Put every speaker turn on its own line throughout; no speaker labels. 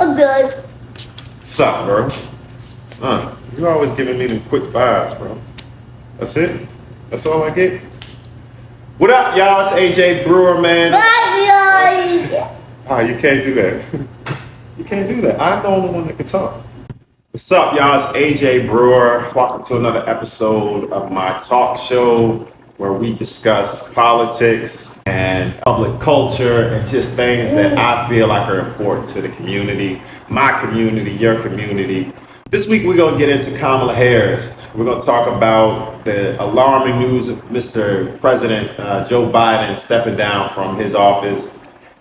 Okay.
What's up, bro? You're always giving me them quick vibes, bro. That's it? That's all I get? What up, y'all? It's Ajay Brewer, man.
Bye, guys.
You can't do that. You can't do that. I'm the only one that can talk. What's up, y'all? It's Ajay Brewer. Welcome to another episode of my talk show where we discuss politics and public culture and just things that I feel like are important to the community, my community, your community. This week we're going to get into Kamala Harris. We're going to talk about the alarming news of Mr. President Joe Biden stepping down from his office.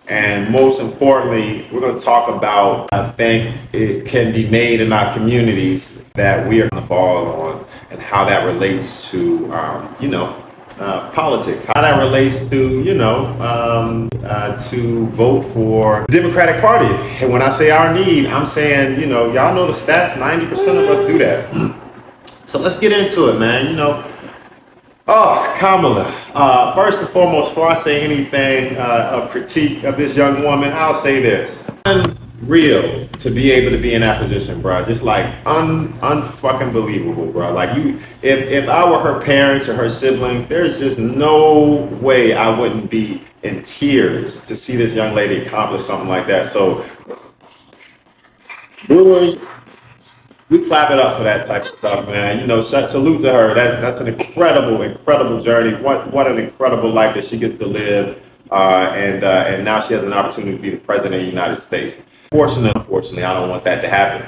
And most importantly, we're going to talk about, I think it can be made in our communities that we are on the ball on and how that relates to, politics, how that relates to, to vote for the Democratic Party. And when I say our need, I'm saying, y'all know the stats, 90% of us do that. So let's get into it, man. Kamala. First and foremost, before I say anything of critique of this young woman, I'll say this. Unreal to be able to be in that position, bro. Just like unfucking believable, bro. Like if I were her parents or her siblings, there's just no way I wouldn't be in tears to see this young lady accomplish something like that. So, Brewers, we clap it up for that type of stuff, man. Salute to her. That's an incredible journey. What an incredible life that she gets to live, and now she has an opportunity to be the president of the United States. Unfortunately, I don't want that to happen.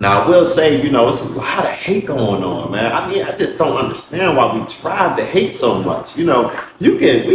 Now, I will say, it's a lot of hate going on, man. I mean, I just don't understand why we drive to hate so much. We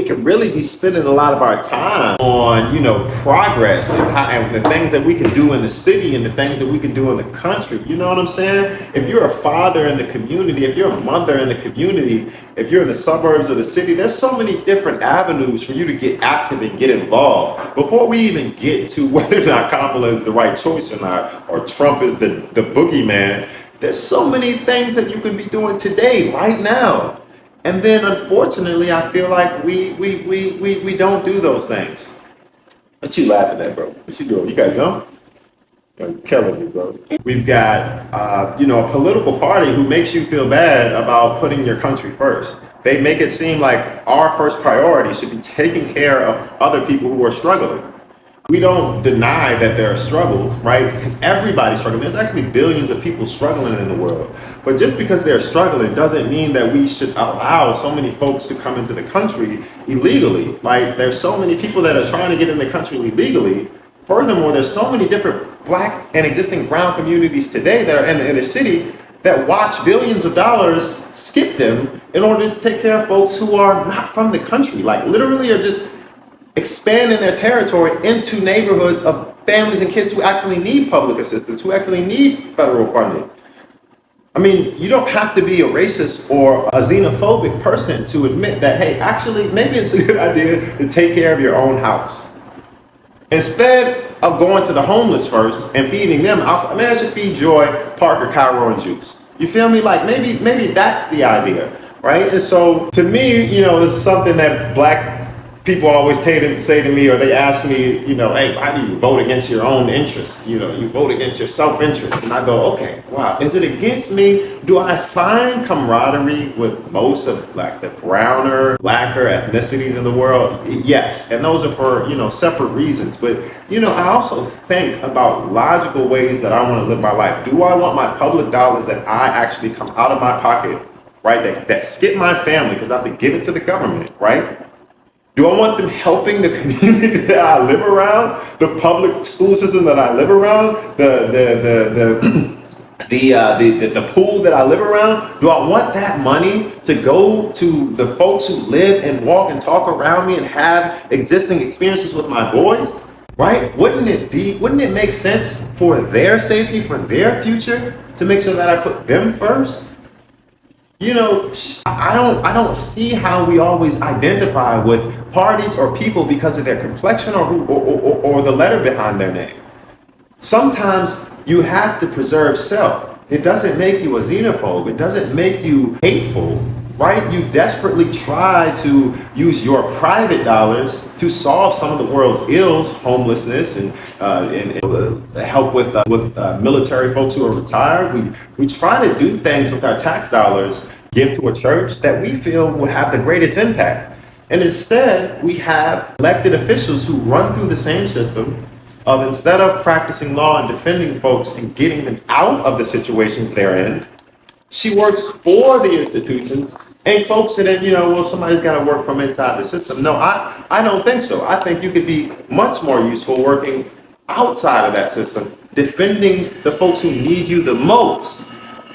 can really be spending a lot of our time on, progress and the things that we can do in the city and the things that we can do in the country. You know what I'm saying? If you're a father in the community, if you're a mother in the community, if you're in the suburbs of the city, there's so many different avenues for you to get active and get involved. Before we even get to whether or not Kamala is the right choice or not, or Trump is the boogeyman, there's so many things that you can be doing today, right now. And then unfortunately, I feel like we don't do those things. What you laughing at, bro? What you doing? You got gum? You're killing me, bro. We've got, a political party who makes you feel bad about putting your country first. They make it seem like our first priority should be taking care of other people who are struggling. We don't deny that there are struggles, right? Because everybody's struggling. There's actually billions of people struggling in the world. But just because they're struggling doesn't mean that we should allow so many folks to come into the country illegally. Like, there's so many people that are trying to get in the country illegally. Furthermore, there's so many different Black and existing brown communities today that are in the inner city that watch billions of dollars skip them in order to take care of folks who are not from the country. Like, literally are just expanding their territory into neighborhoods of families and kids who actually need public assistance, who actually need federal funding. I mean, you don't have to be a racist or a xenophobic person to admit that, hey, actually, maybe it's a good idea to take care of your own house. Instead of going to the homeless first and feeding them, I should feed Joy, Parker, Cairo, and Juice. You feel me? Like, maybe that's the idea, right? And so, to me, it's something that Black people always say to me, or they ask me, hey, why do you vote against your own interests? You vote against your self-interest. And I go, okay, wow, is it against me? Do I find camaraderie with most of the browner, blacker ethnicities in the world? Yes, and those are for, separate reasons. But, I also think about logical ways that I want to live my life. Do I want my public dollars that I actually come out of my pocket, right, that skip my family because I have to give it to the government, right? Do I want them helping the community that I live around, the public school system that I live around, the pool that I live around? Do I want that money to go to the folks who live and walk and talk around me and have existing experiences with my boys? Right? Wouldn't it make sense for their safety, for their future, to make sure that I put them first? I don't see how we always identify with parties or people because of their complexion or the letter behind their name. Sometimes you have to preserve self. It doesn't make you a xenophobe. It doesn't make you hateful. right? You desperately try to use your private dollars to solve some of the world's ills, homelessness, and help with military folks who are retired. We try to do things with our tax dollars, give to a church that we feel will have the greatest impact. And instead, we have elected officials who run through the same system of, instead of practicing law and defending folks and getting them out of the situations they're in, she works for the institutions, and folks say that, well, somebody's got to work from inside the system. No, I don't think so. I think you could be much more useful working outside of that system, defending the folks who need you the most.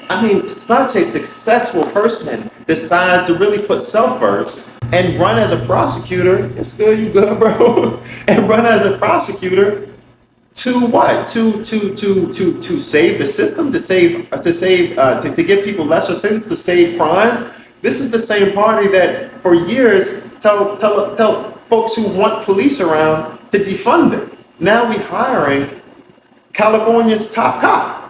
I mean, such a successful person decides to really put self first and run as a prosecutor. It's good, you good, bro? And run as a prosecutor to what? To save the system, to give people lesser sentences, to save crime. This is the same party that for years tell folks who want police around to defund them. Now we're hiring California's top cop.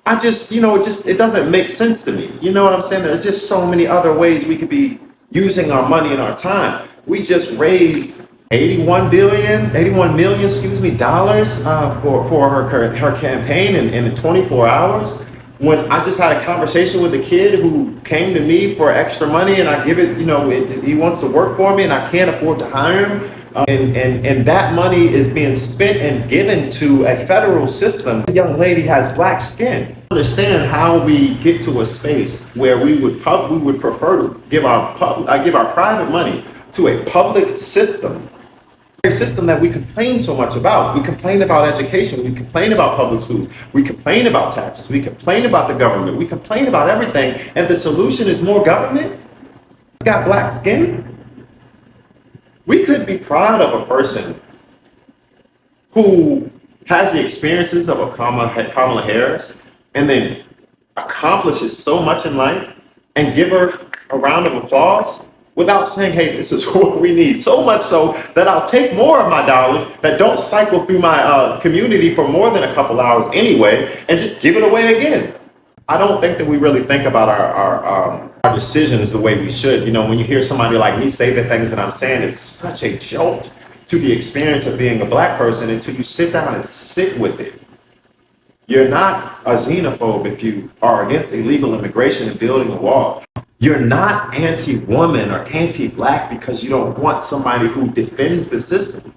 It doesn't make sense to me. You know what I'm saying? There are just so many other ways we could be using our money and our time. We just raised $81 million, dollars for her campaign in 24 hours. When I just had a conversation with a kid who came to me for extra money, and I give it, he wants to work for me, and I can't afford to hire him. And that money is being spent and given to a federal system. The young lady has black skin. Understand how we get to a space where we would prefer to give our private money to a public system. A system that we complain so much about. We complain about education. We complain about public schools. We complain about taxes. We complain about the government. We complain about everything. And the solution is more government? It's got black skin? We could be proud of a person who has the experiences of a Kamala Harris and then accomplishes so much in life and give her a round of applause without saying, hey, this is what we need. So much so that I'll take more of my dollars that don't cycle through my community for more than a couple hours anyway and just give it away again. I don't think that we really think about our decisions the way we should. When you hear somebody like me say the things that I'm saying, it's such a jolt to the experience of being a black person until you sit down and sit with it. You're not a xenophobe if you are against illegal immigration and building a wall. You're not anti-woman or anti-black because you don't want somebody who defends the system.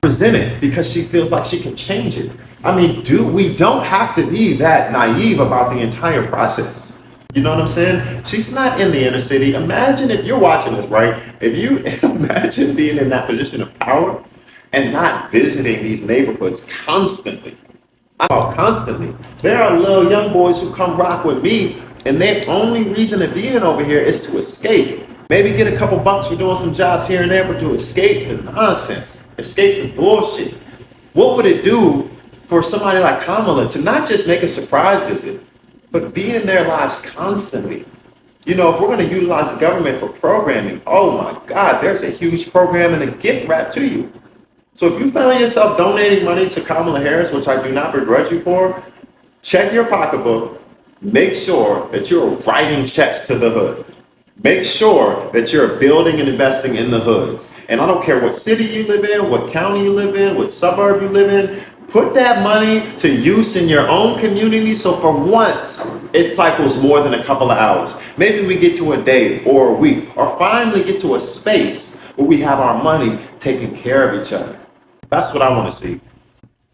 Present it because she feels like she can change it. I mean, we don't have to be that naive about the entire process. You know what I'm saying? She's not in the inner city. Imagine if you're watching this, right? If you imagine being in that position of power and not visiting these neighborhoods constantly. Constantly. There are little young boys who come rock with me, and their only reason to be in over here is to escape. Maybe get a couple bucks for doing some jobs here and there, but to escape the nonsense, escape the bullshit. What would it do for somebody like Kamala to not just make a surprise visit, but be in their lives constantly? If we're going to utilize the government for programming, oh my God, there's a huge program and a gift wrapped to you. So if you find yourself donating money to Kamala Harris, which I do not begrudge you for, check your pocketbook. Make sure that you're writing checks to the hood. Make sure that you're building and investing in the hoods. And I don't care what city you live in, what county you live in, what suburb you live in, put that money to use in your own community so for once it cycles more than a couple of hours. Maybe we get to a day or a week or finally get to a space where we have our money taking care of each other. That's what I want to see.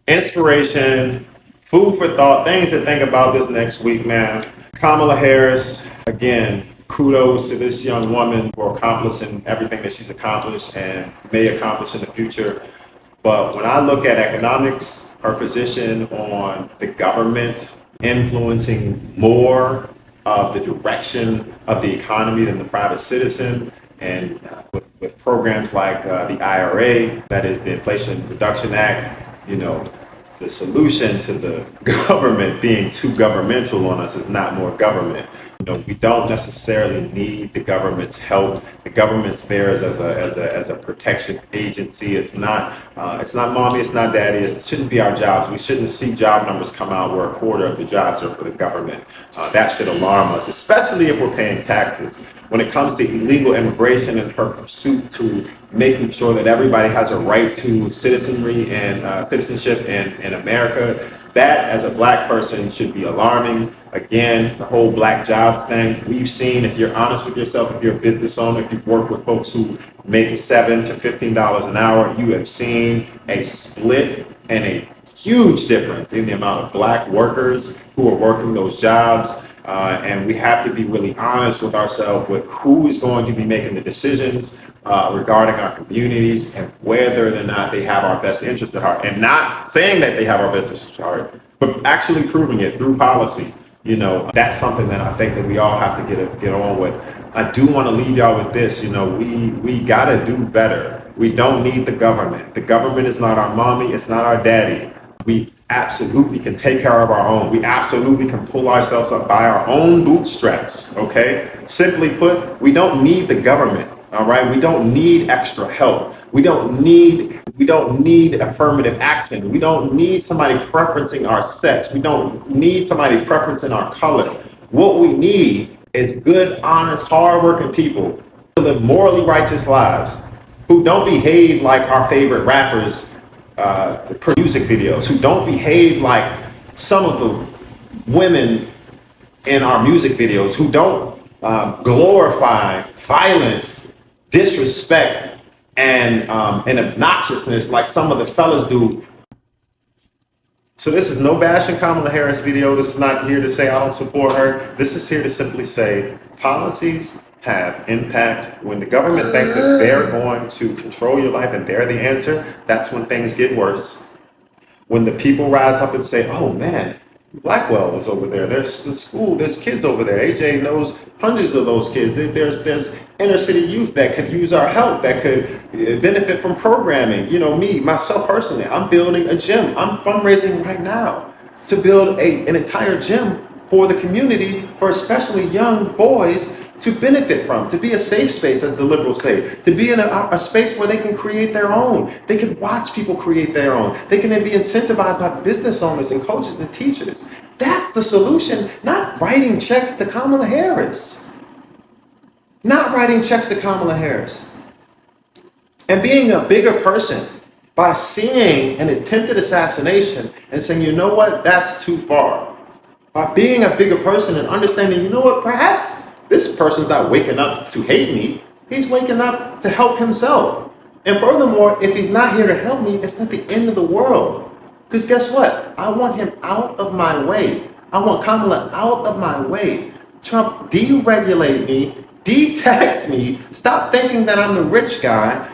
Inspiration, food for thought, things to think about this next week, man. Kamala Harris, again, kudos to this young woman for accomplishing everything that she's accomplished and may accomplish in the future. But when I look at economics, her position on the government influencing more of the direction of the economy than the private citizen, and with programs like the IRA, that is the Inflation Reduction Act, the solution to the government being too governmental on us is not more government. We don't necessarily need the government's help. The government's there as a protection agency. It's not mommy, it's not daddy. It shouldn't be our jobs. We shouldn't see job numbers come out where a quarter of the jobs are for the government. That should alarm us, especially if we're paying taxes. When it comes to illegal immigration and her pursuit to making sure that everybody has a right to citizenry and citizenship in America, that as a black person should be alarming. Again, the whole black jobs thing, we've seen, if you're honest with yourself, if you're a business owner, if you've worked with folks who make $7 to $15 an hour, you have seen a split and a huge difference in the amount of black workers who are working those jobs. And we have to be really honest with ourselves with who is going to be making the decisions regarding our communities and whether or not they have our best interest at heart. And not saying that they have our best interest at heart, but actually proving it through policy. That's something that I think that we all have to get on with. I do want to leave y'all with this. We got to do better. We don't need the government. The government is not our mommy. It's not our daddy. We absolutely can take care of our own. We absolutely can pull ourselves up by our own bootstraps, okay? Simply put, we don't need the government, all right? We don't need extra help. We don't need affirmative action. We don't need somebody preferencing our sex. We don't need somebody preferencing our color. What we need is good, honest, hardworking people who live morally righteous lives, who don't behave like our favorite rappers for music videos, who don't behave like some of the women in our music videos, who don't glorify violence, disrespect, and obnoxiousness like some of the fellas do. So this is no bashing Kamala Harris video. This is not here to say I don't support her. This is here to simply say policies have impact. When the government thinks that they're going to control your life and they're the answer, that's when things get worse. When the people rise up and say, oh man, Blackwell is over there, there's the school, there's kids over there, AJ knows hundreds of those kids, there's inner city youth that could use our help, that could benefit from programming. Myself personally, I'm building a gym. I'm fundraising right now to build an entire gym for the community, for especially young boys to benefit from, to be a safe space, as the liberals say, to be in a space where they can create their own. They can watch people create their own. They can then be incentivized by business owners and coaches and teachers. That's the solution, not writing checks to Kamala Harris. Not writing checks to Kamala Harris. And being a bigger person by seeing an attempted assassination and saying, you know what, that's too far. By being a bigger person and understanding, you know what, perhaps this person's not waking up to hate me. He's waking up to help himself. And furthermore, if he's not here to help me, it's not the end of the world. Because guess what? I want him out of my way. I want Kamala out of my way. Trump, deregulate me, de-tax me, stop thinking that I'm the rich guy,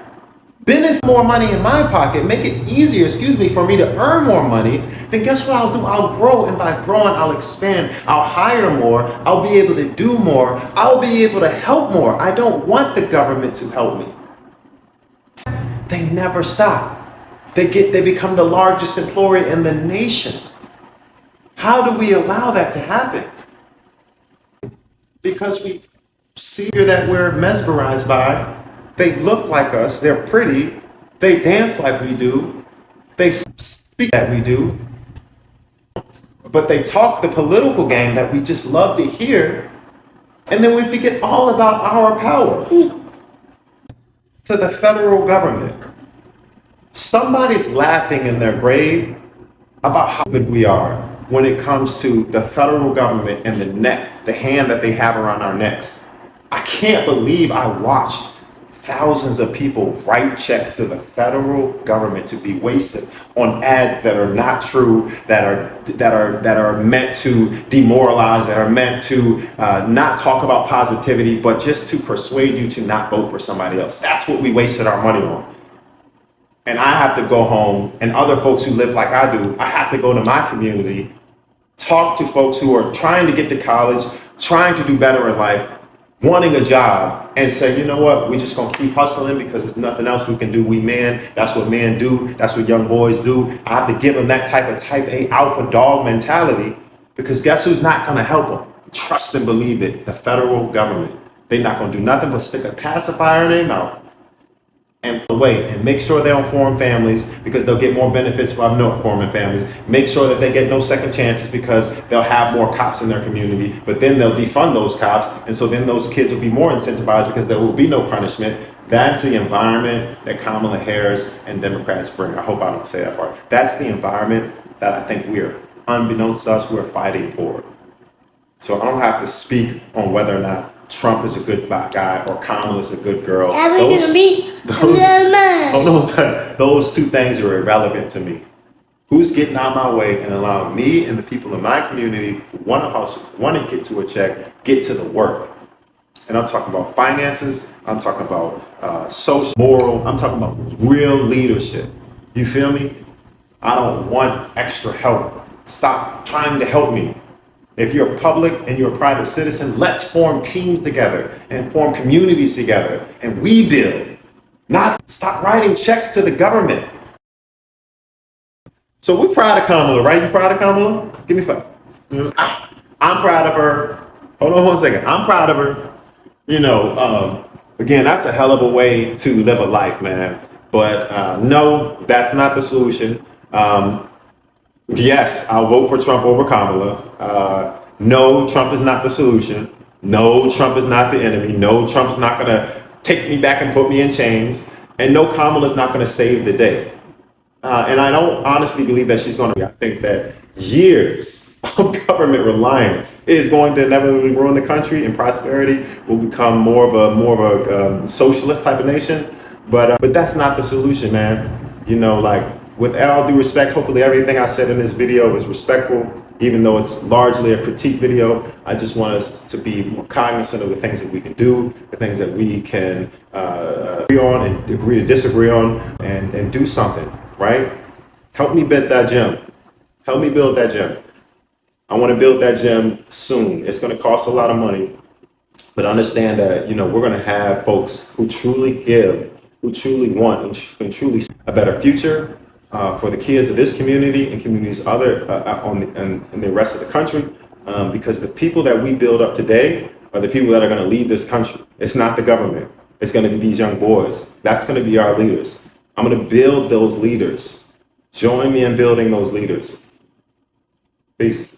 benefit more money in my pocket, make it easier, for me to earn more money, then guess what I'll do? I'll grow, and by growing, I'll expand, I'll hire more, I'll be able to do more, I'll be able to help more. I don't want the government to help me. They never stop. They become the largest employer in the nation. How do we allow that to happen? Because we see that we're mesmerized by. They look like us, they're pretty, they dance like we do, they speak like we do, but they talk the political game that we just love to hear, and then we forget all about our power. To the federal government. Somebody's laughing in their grave about how good we are when it comes to the federal government and the hand that they have around our necks. I can't believe I watched thousands of people write checks to the federal government to be wasted on ads that are not true, that are meant to demoralize, that are meant to not talk about positivity, but just to persuade you to not vote for somebody else. That's what we wasted our money on. And I have to go home, and other folks who live like I do, I have to go to my community, talk to folks who are trying to get to college, trying to do better in life, wanting a job and say, you know what, we're just gonna keep hustling because there's nothing else we can do. We men, that's what men do. That's what young boys do. I have to give them that type of type A alpha dog mentality, because guess who's not gonna help them? Trust and believe it, the federal government. They're not gonna do nothing but stick a pacifier in their mouth and wait and make sure they don't form families, because they'll get more benefits from not forming families. Make sure that they get no second chances, because they'll have more cops in their community, but then they'll defund those cops, and so then those kids will be more incentivized because there will be no punishment. That's the environment that Kamala Harris and Democrats bring. I hope I don't say that part. That's the environment that I think we're, unbeknownst to us, we're fighting for. So I don't have to speak on whether or not Trump is a good guy or Kamala is a good girl. Those two things are irrelevant to me. Who's getting out of my way and allowing me and the people in my community who want to hustle, want to get to a check, get to the work? And I'm talking about finances. I'm talking about social, moral. I'm talking about real leadership. You feel me? I don't want extra help. Stop trying to help me. If you're a public and you're a private citizen, let's form teams together and form communities together, and we build. Not stop writing checks to the government. So we're proud of Kamala, right? You proud of Kamala? Give me 5. I'm proud of her. Hold on 1 second. I'm proud of her. You know, again, that's a hell of a way to live a life, man. But no, that's not the solution. Yes, I'll vote for Trump over Kamala. No, Trump is not the solution. No, Trump is not the enemy. No, Trump is not going to take me back and put me in chains. And no, Kamala is not going to save the day. And I don't honestly believe that she's going to. I think that years of government reliance is going to inevitably ruin the country, and prosperity will become more of a socialist type of nation. But that's not the solution, man. You know, like, with all due respect, hopefully everything I said in this video is respectful, even though it's largely a critique video. I just want us to be more cognizant of the things that we can do, the things that we can agree on and agree to disagree on, and do something, right? Help me build that gym. Help me build that gym. I want to build that gym soon. It's going to cost a lot of money, but understand that, you know, we're going to have folks who truly give, who truly want, and truly a better future for the kids of this community and communities other in the rest of the country, because the people that we build up today are the people that are going to lead this country. It's not the government. It's going to be these young boys. That's going to be our leaders. I'm going to build those leaders. Join me in building those leaders. Peace.